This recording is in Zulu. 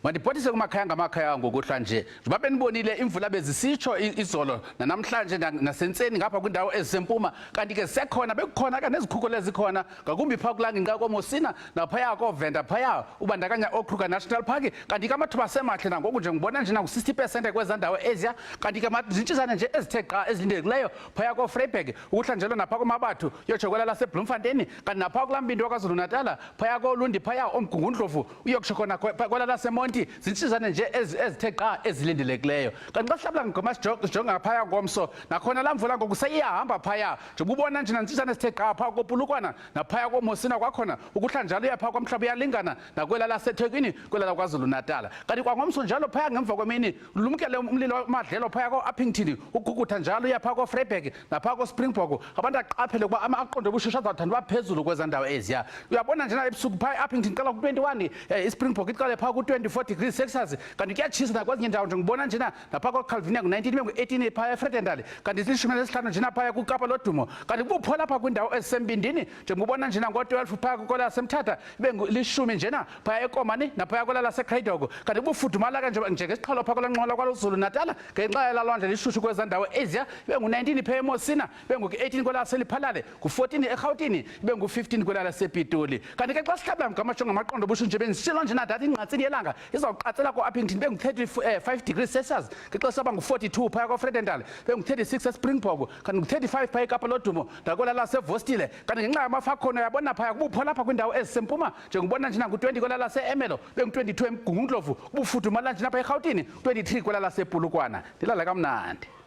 mandibhothise kumakhaya ngamakhaya ngokuhlanje njengoba benibonile imvula bezisitsho izolo namhlanje nasentseni ngapha kwindawo ezisempuma kanti ke sekhona bekukhona ke nezikhukhula ezikhona ngakumbi pha kulanga inqa komosina naphaya koVenda phaya ubandakanya Okruger National Park kanti ke amathuba semahle nangoku nje ngibona nje na60% kweza ndawo eziya kanti ke zintshizana nje ezithe qa ezilindelekileyo phaya koVryburg ukuhlanjelo napha koMabathu yojokwela laseBloemfontein kanti napha kulambindo kwaZulu Natal phaya koLundi phaya oMgungundlovu uyokushokona kwela laseMonti zintshizana nje ezithe qa ezilindelekileyo kanti xa sihlabula ngoma sijonga phaya ngomso nakhona lamvula ngoku seyihamba phaya nje ubona nje nantshisana esithe qa pha kopulukwana naphaya komosina kwakhona ukuhlanjalo yapha kwamhlaba uyalingana nakwela laseThekwini kwela laKwaZulu Natal kanti kwangomso njalo phaya ngemva kwemini lumkele umlilo wamadlelo phaya koAppington ukukutha njalo yapha koVryburg napha koSpringbok abantu aqaphele kuba amaqondo obushushu azathanda baphezulu kweza ndawo eziya uyabona nje na ebusuku phaya Appington qala ku21 iSpringbok iqale pha ku24 degrees Celsius kanti kuyatshisa nakwezinye indawo nje ngibona njena napha koCalvinia ku19 ku18 phaya eFredendal kanti silishumi lesihlanu njena phaya kuKapa Lodumo kanti kupho lapha kwindawo ezisembindini nje ngibona njena ngo12 phaya kukola semthatha ibe lishumi njena phaya eKomani naphaya kola laseKraidog kanti bufudumala kanje ngesiqhalo phaya kolanqola kwaZulu Natal ngenxa yalwandle lishushu kweza ndawo eziya ibe ngu19 phaya eMosina ibe ngu18 kwela seliphalale ku14 eGauteng ibe ngu15 kwela lasePitoli kanti ke xa sihlabula ngamashongo amaqondo obushushu nje benzishilo njena dathi ingqatsini yelanga izawuqatsela koAppington ibe ngu35 degrees Celsius ngexesha saba ngu42 phaya koFredendal ibe ngu36 eSpringbok kanti ngu35 phaya eKapa Lodumo nakola laseVostile kanti ngenxa yamafakhono yabona phaya kubupho lapha kwindawo ezisempuma nje ngibona njena ngu20 kwela laseEmelo ibe ngu22 eMgungundlovu ubufudumala njena phaya eGauteng 23 kwela lasepulukwana ndilala kamnandi.